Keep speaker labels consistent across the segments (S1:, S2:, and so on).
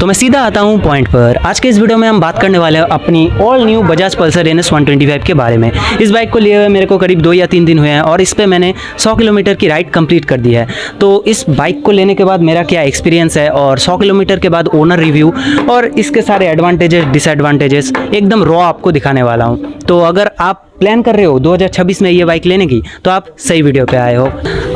S1: मैं सीधा आता हूँ पॉइंट पर। आज के इस वीडियो में हम बात करने वाले हैं अपनी all new Bajaj Pulsar NS 125 के बारे में। इस बाइक को लिए हुए मेरे को करीब 2 या 3 दिन हुए हैं और इस पे मैंने 100 किलोमीटर की राइड कंप्लीट कर दी है। तो इस बाइक को लेने के बाद मेरा क्या एक्सपीरियंस है और 100 किलोमीटर के बाद ओनर रिव्यू और इसके सारे एडवांटेजेस डिसएडवांटेजेस एकदम रॉ आपको दिखाने वाला हूँ। तो अगर आप प्लान कर रहे हो 2026 में ये बाइक लेने की तो आप सही वीडियो पे आए हो।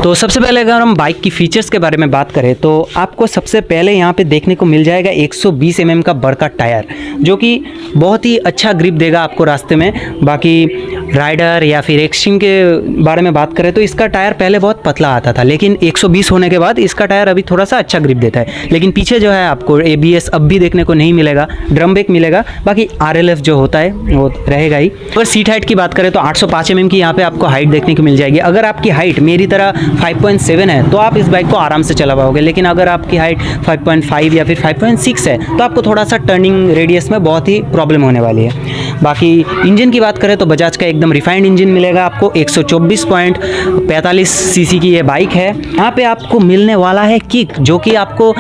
S1: तो सबसे पहले अगर हम बाइक की फीचर्स के बारे में बात करें तो आपको सबसे पहले यहाँ पे देखने को मिल जाएगा 120 mm का बड़का टायर, जो कि बहुत ही अच्छा ग्रिप देगा आपको रास्ते में। बाकी राइडर या फिर एक्सट्रीम के बारे में बात करें तो इसका टायर पहले बहुत पतला आता था, लेकिन 120 होने के बाद इसका टायर अभी थोड़ा सा अच्छा ग्रिप देता है। लेकिन पीछे जो है आपको ABS अब भी देखने को नहीं मिलेगा, ड्रम ब्रेक मिलेगा, बाकी RLF जो होता है वो रहेगा ही। अगर सीट हाइट की बात करें तो 805 mm की यहाँ पे आपको हाइट देखने को मिल जाएगी। अगर आपकी हाइट मेरी तरह 5.7 है तो आप इस बाइक को आराम से चला पाओगे, लेकिन अगर आपकी हाइट 5.5 या फिर 5.6 है तो आपको थोड़ा सा टर्निंग रेडियस में बहुत ही प्रॉब्लम होने वाली है। बाकी इंजन की बात करें तो बजाज का एकदम रिफाइंड इंजन मिलेगा आपको। 124.45 सीसी की ये बाइक है। यहाँ पे आपको मिलने वाला है किक, जो कि आपको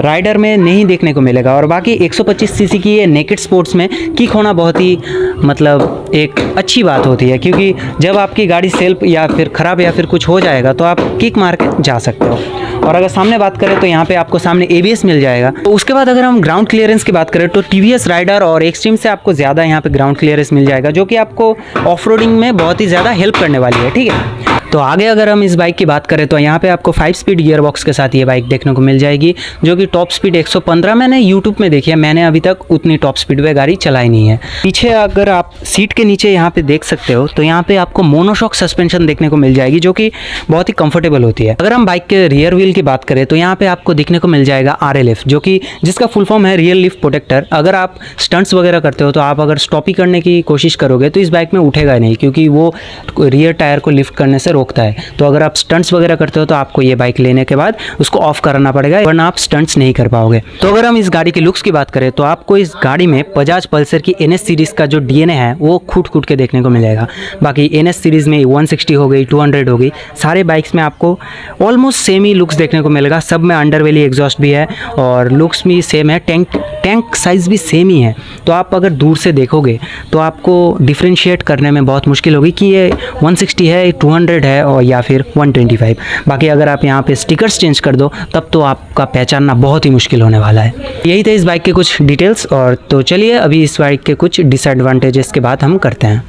S1: राइडर में नहीं देखने को मिलेगा। और बाकी 125 सीसी की ये नेकेड स्पोर्ट्स में किक होना बहुत ही मतलब एक अच्छी बात होती है, क्योंकि जब आपकी गाड़ी सेल्फ या फिर ख़राब या फिर कुछ हो जाएगा तो आप किक मार के जा सकते हो। और अगर सामने बात करें तो यहाँ पे आपको सामने ABS मिल जाएगा। तो उसके बाद अगर हम ग्राउंड क्लियरेंस की बात करें तो TVS राइडर और एक्सट्रीम से आपको ज़्यादा यहाँ पे ग्राउंड क्लियरेंस मिल जाएगा, जो कि आपको ऑफ रोडिंग में बहुत ही ज़्यादा हेल्प करने वाली है। ठीक है, तो आगे अगर हम इस बाइक की बात करें तो यहाँ पे आपको 5 स्पीड गियर बॉक्स के साथ ये बाइक देखने को मिल जाएगी, जो कि टॉप स्पीड 115 मैंने यूट्यूब में देखी है। मैंने अभी तक उतनी टॉप स्पीड पे गाड़ी चलाई नहीं है। पीछे अगर आप सीट के नीचे यहाँ पे देख सकते हो तो यहाँ पे आपको मोनोशॉक सस्पेंशन देखने को मिल जाएगी, जो कि बहुत ही कंफर्टेबल होती है। अगर हम बाइक के रियर व्हील की बात करें तो यहाँ पे आपको दिखने को मिल जाएगा RLF, जो कि जिसका फुल फॉर्म है रियर लिफ्ट प्रोटेक्टर। अगर आप स्टंट्स वगैरह करते हो तो आप अगर स्टॉपी करने की कोशिश करोगे तो इस बाइक में उठेगा नहीं, क्योंकि वो रियर टायर को लिफ्ट करने से रोकता है। तो अगर आप स्टंट्स वगैरह करते हो तो आपको ये बाइक लेने के बाद उसको ऑफ करना पड़ेगा, वरना आप स्टंट्स नहीं कर पाओगे। तो अगर हम इस गाड़ी की लुक्स की बात करें तो आपको इस गाड़ी में बजाज पल्सर की NS सीरीज़ का जो DNA है वो खूट के देखने को मिलेगा। बाकी NS सीरीज़ में 160 हो गई, 200 हो गई, सारे बाइक्स में आपको ऑलमोस्ट सेम ही लुक्स देखने को मिलेगा। सब में अंडरवेली एग्जॉस्ट भी है और लुक्स भी सेम है, टैंक साइज़ भी सेम ही है। तो आप अगर दूर से देखोगे तो आपको डिफ्रेंशिएट करने में बहुत मुश्किल होगी कि ये 160 है, 200 है और या फिर 125। बाकी अगर आप यहाँ पे स्टिकर्स चेंज कर दो तब तो आपका पहचानना बहुत ही मुश्किल होने वाला है। यही थे इस बाइक के कुछ डिटेल्स। और तो चलिए अभी इस बाइक के कुछ डिसएडवांटेजेस की बात हम करते हैं।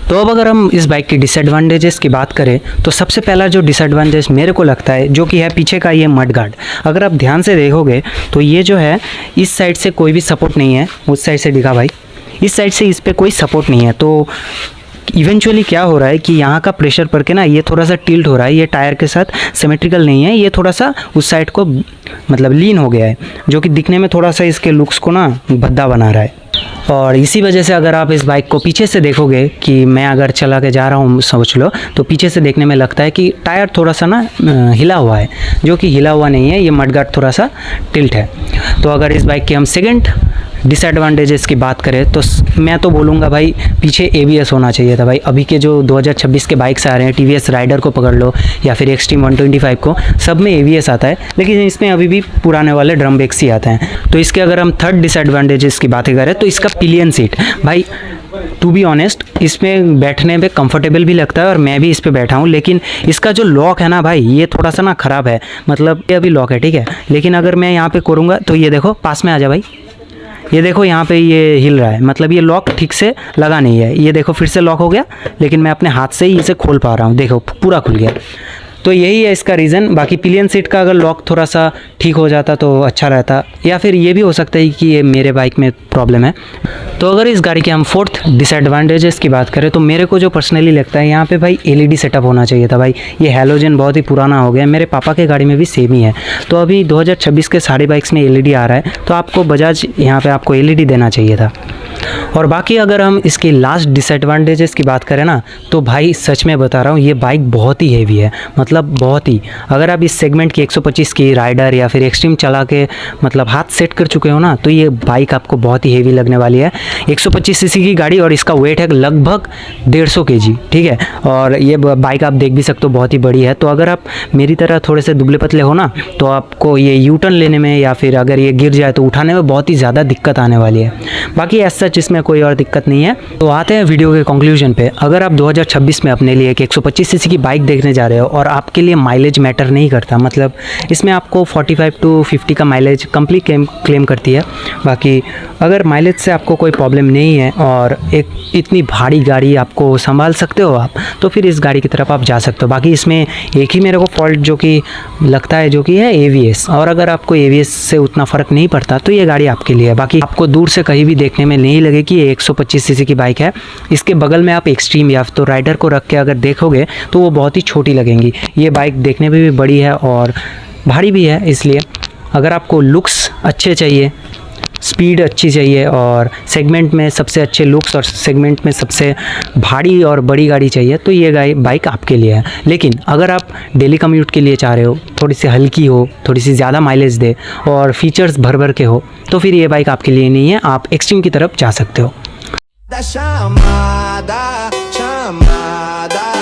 S1: तो अब अगर हम इस बाइक की डिसएडवांटेजेस की बात करें तो सबसे पहला जो डिसएडवांटेज मेरे को लगता है, जो कि है पीछे का ये मड गार्ड। अगर आप ध्यान से देखोगे तो ये जो है इस साइड से कोई भी सपोर्ट नहीं है। उस साइड से दिखा भाई, इस साइड से इस पर कोई सपोर्ट नहीं है। तो इवेंचुअली क्या हो रहा है कि यहाँ का प्रेशर पड़ के ना ये थोड़ा सा टिल्ट हो रहा है, ये टायर के साथ सिमेट्रिकल नहीं है, ये थोड़ा सा उस साइड को मतलब लीन हो गया है, जो कि दिखने में थोड़ा सा इसके लुक्स को ना भद्दा बना रहा है। और इसी वजह से अगर आप इस बाइक को पीछे से देखोगे कि मैं अगर चला के जा रहा हूँ सोच लो, तो पीछे से देखने में लगता है कि टायर थोड़ा सा ना हिला हुआ है, जो कि हिला हुआ नहीं है, ये मडगार्ड थोड़ा सा टिल्ट है। तो अगर इस बाइक के हम सेकंड डिसएडवांटेजेस की बात करें तो मैं तो बोलूँगा भाई पीछे ABS होना चाहिए था भाई। अभी के जो 2026 के बाइक्स आ रहे हैं, TVS राइडर को पकड़ लो या फिर एक्सट्रीम 125 को, सब में ABS आता है, लेकिन इसमें अभी भी पुराने वाले ड्रम ब्रेक्स ही आते हैं। तो इसके अगर हम थर्ड डिसएडवांटेजेस की बात करें तो इसका पिलियन सीट भाई, टू बी ऑनेस्ट इसमें बैठने पे कंफर्टेबल भी लगता है और मैं भी इस पे बैठा हूँ, लेकिन इसका जो लॉक है ना भाई ये थोड़ा सा ना ख़राब है। मतलब ये अभी लॉक है ठीक है, लेकिन अगर मैं यहाँ पे करूँगा तो ये देखो, पास में आ जा भाई, ये देखो यहाँ पे ये हिल रहा है, मतलब ये लॉक ठीक से लगा नहीं है। ये देखो फिर से लॉक हो गया, लेकिन मैं अपने हाथ से ही इसे खोल पा रहा हूँ, देखो पूरा खुल गया। तो यही है इसका रीज़न। बाकी पिलियन सीट का अगर लॉक थोड़ा सा ठीक हो जाता तो अच्छा रहता, या फिर ये भी हो सकता है कि ये मेरे बाइक में प्रॉब्लम है। तो अगर इस गाड़ी के हम फोर्थ डिसएडवांटेजेस की बात करें तो मेरे को जो पर्सनली लगता है यहाँ पे भाई LED सेटअप होना चाहिए था भाई। ये हैलोजन बहुत ही पुराना हो गया, मेरे पापा के गाड़ी में भी सेम ही है। तो अभी 2026 के सारे बाइक्स में LED आ रहा है, तो आपको बजाज यहाँ पे आपको LED देना चाहिए था। और बाकी अगर हम इसकी लास्ट डिसएडवांटेजेस की बात करें ना, तो भाई सच में बता रहा हूँ ये बाइक बहुत ही हेवी है, मतलब बहुत ही। अगर आप इस सेगमेंट की 125 की राइडर या फिर एक्सट्रीम चला के मतलब हाथ सेट कर चुके हो ना, तो ये बाइक आपको बहुत ही हेवी लगने वाली है। 125 सीसी की गाड़ी और इसका वेट है लगभग 150 kg, ठीक है। और ये बाइक आप देख भी सकते हो बहुत ही बड़ी है। तो अगर आप मेरी तरह थोड़े से दुबले पतले हो ना, तो आपको ये यू टर्न लेने में या फिर अगर ये गिर जाए तो उठाने में बहुत ही ज़्यादा दिक्कत आने वाली है। बाकी एज सच इसमें कोई और दिक्कत नहीं है। तो आते हैं वीडियो के कंक्लूजन पे। अगर आप 2026 में अपने लिए एक 125 सीसी की बाइक देखने जा रहे हो और आपके लिए माइलेज मैटर नहीं करता, मतलब इसमें आपको 45 to 50 का माइलेज कंप्लीट क्लेम करती है। बाकी अगर माइलेज से आपको कोई प्रॉब्लम नहीं है और एक इतनी भारी गाड़ी आपको संभाल सकते हो आप, तो फिर इस गाड़ी की तरफ आप जा सकते हो। बाकी इसमें एक ही मेरे को फॉल्ट जो कि लगता है जो कि है AVS, और अगर आपको AVS से उतना फ़र्क नहीं पड़ता तो ये गाड़ी आपके लिए है। बाकी आपको दूर से कहीं भी देखने में नहीं लगे कि ये 125 सीसी की बाइक है। इसके बगल में आप एक्सट्रीम या तो राइडर को रख के अगर देखोगे तो वो बहुत ही छोटी लगेंगी। ये बाइक देखने में भी बड़ी है और भारी भी है। इसलिए अगर आपको लुक्स अच्छे चाहिए, स्पीड अच्छी चाहिए और सेगमेंट में सबसे अच्छे लुक्स और सेगमेंट में सबसे भारी और बड़ी गाड़ी चाहिए, तो ये बाइक आपके लिए है। लेकिन अगर आप डेली कम्यूट के लिए चाह रहे हो, थोड़ी सी हल्की हो, थोड़ी सी ज़्यादा माइलेज दे और फीचर्स भर भर के हो, तो फिर ये बाइक आपके लिए नहीं है। आप एक्सट्रीम की तरफ जा सकते हो।
S2: Da chamada, chamada.